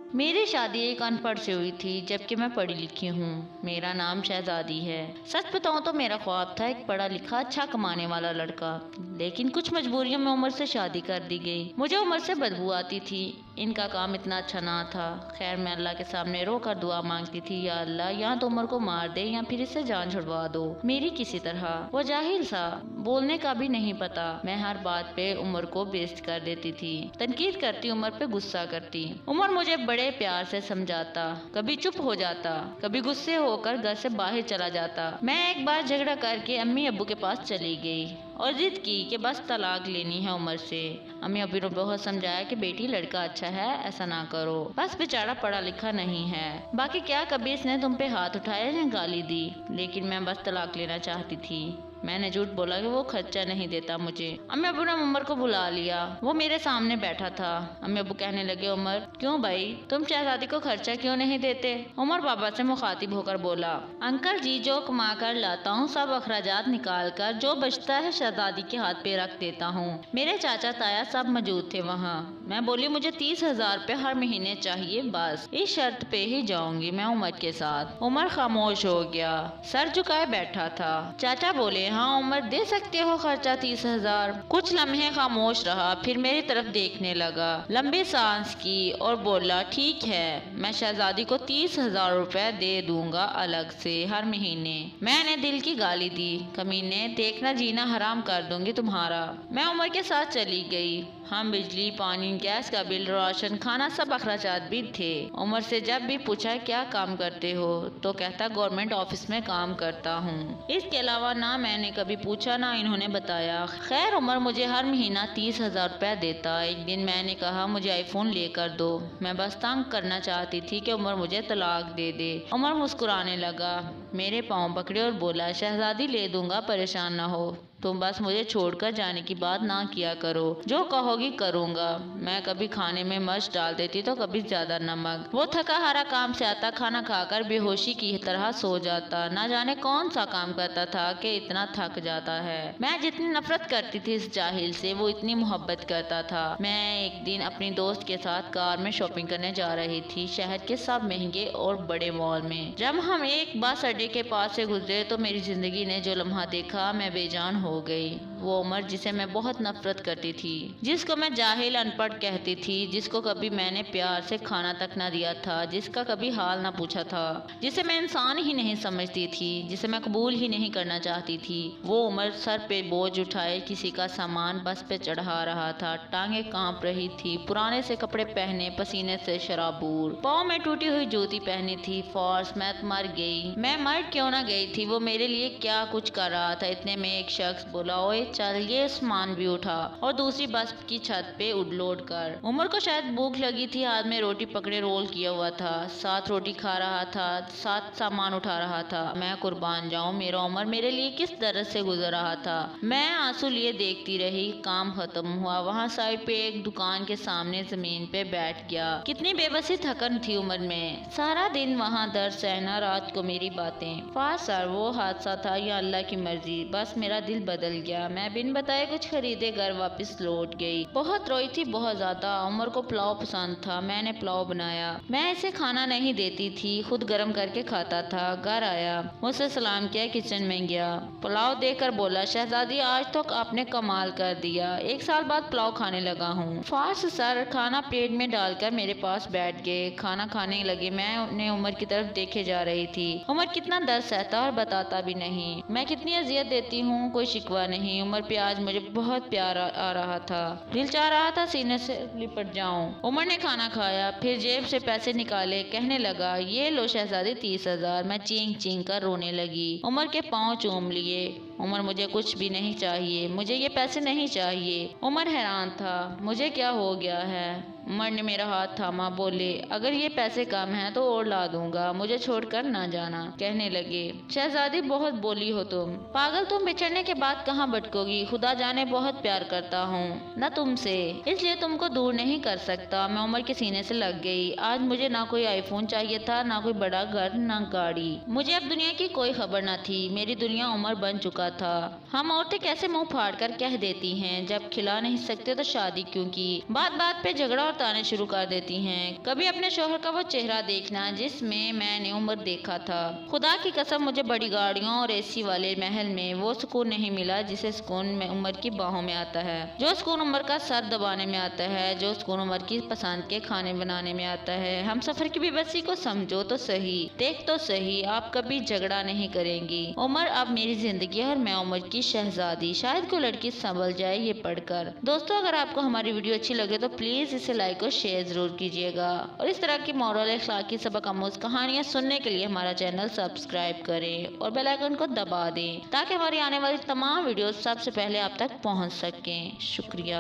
मेरी शादी एक अनपढ़ से हुई थी, जबकि मैं पढ़ी लिखी हूँ। मेरा नाम शहजादी है। सच बताऊँ तो मेरा ख्वाब था एक पढ़ा लिखा अच्छा कमाने वाला लड़का, लेकिन कुछ मजबूरियों में उमर से शादी कर दी गई। मुझे उमर से बदबू आती थी, इनका काम इतना अच्छा ना था। खैर मैं अल्लाह के सामने रो कर दुआ मांगती थी, या अल्लाह या तो उमर को मार दे या फिर इससे जान छुड़वा दो मेरी किसी तरह। वो जाहिल सा, बोलने का भी नहीं पता। मैं हर बात पे उमर को बेइज्जत कर देती थी, तनकीद करती, उमर पे गुस्सा करती। उमर मुझे बड़े प्यार से समझाता, कभी चुप हो जाता, कभी गुस्से होकर घर से बाहर चला जाता। मैं एक बार झगड़ा करके अम्मी अब्बू के पास चली गई और जिद की कि बस तलाक लेनी है उमर से। अम्मी अब्बू ने बहुत समझाया कि बेटी लड़का अच्छा है, ऐसा ना करो, बस बेचारा पढ़ा लिखा नहीं है। बाकी क्या कभी इसने तुम पे हाथ उठाया या गाली दी, लेकिन मैं बस तलाक लेना चाहती थी। मैंने झूठ बोला कि वो खर्चा नहीं देता मुझे। अम्मी अब्बू ने उमर को बुला लिया, वो मेरे सामने बैठा था। अम्मी अब्बू कहने लगे, उमर क्यों भाई, तुम शहजादी को खर्चा क्यों नहीं देते? उमर पापा से मुखातिब होकर बोला, अंकल जी जो कमा कर लाता हूँ सब अखराजात निकाल कर जो बचता है शहजादी के हाथ पे रख देता हूँ। मेरे चाचा ताया सब मौजूद थे वहाँ। मैं बोली मुझे 30,000 रुपये हर महीने चाहिए, बस इस शर्त पे ही जाऊंगी मैं उमर के साथ। उमर खामोश हो गया, सर झुकाए बैठा था। चाचा बोले, हाँ उमर दे सकते हो खर्चा 30,000। कुछ लम्हे खामोश रहा, फिर मेरी तरफ देखने लगा, लंबी सांस की और बोला, ठीक है मैं शहजादी को 30,000 रुपए दे दूंगा अलग से हर महीने। मैंने दिल की गाली दी, कमीने देखना जीना हराम कर दूंगी तुम्हारा। मैं उमर के साथ चली गई। हम बिजली पानी गैस का बिल राशन खाना सब अखराजात भी थे। उमर से जब भी पूछा क्या काम करते हो तो कहता गवर्नमेंट ऑफिस में काम करता हूँ। इसके अलावा ना मैंने कभी पूछा ना इन्होंने बताया। खैर उमर मुझे हर महीना 30,000 रुपये देता। एक दिन मैंने कहा मुझे आईफोन लेकर दो। मैं बस तंग करना चाहती थी कि उमर मुझे तलाक दे दे। उमर मुस्कुराने लगा, मेरे पाँव पकड़े और बोला, शहजादी ले दूंगा, परेशान ना हो, तुम बस मुझे छोड़कर जाने की बात ना किया करो, जो कहोगी करूँगा। मैं कभी खाने में मिर्च डाल देती तो कभी ज्यादा नमक। वो थका हारा काम से आता, खाना खाकर बेहोशी की तरह सो जाता। ना जाने कौन सा काम करता था कि इतना थक जाता है। मैं जितनी नफरत करती थी इस जाहिल से, वो इतनी मोहब्बत करता था। मैं एक दिन अपनी दोस्त के साथ कार में शॉपिंग करने जा रही थी, शहर के सब महंगे और बड़े मॉल में। जब हम एक बस अड्डे के पास से गुजरे तो मेरी जिंदगी ने जो लम्हा देखा मैं बेजान हो गई। वो उमर जिसे मैं बहुत नफरत करती थी, जिसको मैं जाहिल अनपढ़ कहती थी, जिसको कभी मैंने प्यार से खाना तक ना दिया था, जिसका कभी हाल ना पूछा था, जिसे मैं इंसान ही नहीं समझती थी, जिसे मैं कबूल ही नहीं करना चाहती थी, वो उमर सर पे बोझ उठाए किसी का सामान बस पे चढ़ा रहा था। टांगे कांप रही थी, पुराने से कपड़े पहने, पसीने से शराबूर, पाँव में टूटी हुई जूती पहनी थी। फॉर्स मैं मर गई। मैं मर क्यों ना गई थी, वो मेरे लिए क्या कुछ कर रहा था। इतने में एक शख्स बोला, ओए चल ये सामान भी उठा, और दूसरी बस की छत पे लोड कर। उमर को शायद भूख लगी थी, हाथ में रोटी पकड़े रोल किया हुआ था, साथ रोटी खा रहा था, साथ सामान उठा रहा था। मैं कुर्बान जाऊं, मेरा उमर मेरे लिए किस दर्द से गुजर रहा था। मैं आंसू लिए देखती रही। काम खत्म हुआ, वहाँ साइड पे एक दुकान के सामने जमीन पे बैठ गया। कितनी बेबसी थकन थी उमर में, सारा दिन वहाँ दर्द सहना, रात को मेरी बातें। फास सर वो हादसा था या अल्लाह की मर्जी, बस मेरा दिल बदल गया। मैं बिन बताए कुछ खरीदे घर वापस लौट गई। बहुत रोई थी, बहुत ज्यादा। उमर को पुलाव पसंद था, मैंने पुलाव बनाया। मैं इसे खाना नहीं देती थी, खुद गर्म करके खाता था। घर आया, मुझसे सलाम किया, किचन में गया, पुलाव देकर बोला, शहजादी आज तो आपने कमाल कर दिया, 1 साल बाद पुलाव खाने लगा हूँ। फार्स सर खाना प्लेट में डालकर मेरे पास बैठ गए, खाना खाने लगे। मैं उन्हें उमर की तरफ देखे जा रही थी। उमर कितना दर्द सहता और बताता भी नहीं, मैं कितनी अजियत देती हूँ, कोई शिकवा नहीं। उमर पे आज मुझे बहुत प्यार आ रहा था, दिल चाह रहा था सीने से लिपट जाऊं। उमर ने खाना खाया, फिर जेब से पैसे निकाले, कहने लगा, ये लो शहजादी 30,000। मैं चींक चींक कर रोने लगी। उमर के पाँव चूम लिए। उमर मुझे कुछ भी नहीं चाहिए, मुझे ये पैसे नहीं चाहिए। उमर हैरान था, मुझे क्या हो गया है। उमर ने मेरा हाथ थामा, बोले, अगर ये पैसे कम हैं तो और ला दूंगा, मुझे छोड़कर ना जाना। कहने लगे, शहजादी बहुत बोली हो तुम, पागल, तुम बिछड़ने के बाद कहाँ भटकोगी। खुदा जाने बहुत प्यार करता हूँ न तुमसे, इसलिए तुमको दूर नहीं कर सकता। मैं उमर के सीने से लग गई। आज मुझे ना कोई आईफोन चाहिए था, ना कोई बड़ा घर, ना गाड़ी। मुझे अब दुनिया की कोई खबर न थी, मेरी दुनिया उमर बन चुका था। हम औरतें कैसे मुंह फाड़ कर कह देती हैं, जब खिला नहीं सकते तो शादी क्यों की। बात बात पे झगड़ा और बात आने शुरू कर देती हैं। कभी अपने शौहर का वो चेहरा देखना जिसमें मैंने उम्र देखा था। खुदा की कसम मुझे बड़ी गाड़ियों और एसी वाले महल में वो सुकून नहीं मिला जिसे सुकून में उम्र की बाहों में आता है, जो सुकून उम्र का सर दबाने में आता है, जो सुकून उम्र की पसंद के खाने बनाने में आता है। हम सफर की बेबसी को समझो तो सही, देख तो सही, आप कभी झगड़ा नहीं करेंगी। उम्र अब मेरी जिंदगी है और मैं उम्र की शहजादी। शायद कोई लड़की संभल जाए ये पढ़कर। दोस्तों, अगर आपको हमारी वीडियो अच्छी लगे तो प्लीज इसे लाइक और शेयर जरूर कीजिएगा और इस तरह की मॉरल अखलाकी सबक आमूज कहानियां सुनने के लिए हमारा चैनल सब्सक्राइब करें और बेल आइकन को दबा दें ताकि हमारी आने वाली तमाम वीडियोस सबसे पहले आप तक पहुंच सकें। शुक्रिया।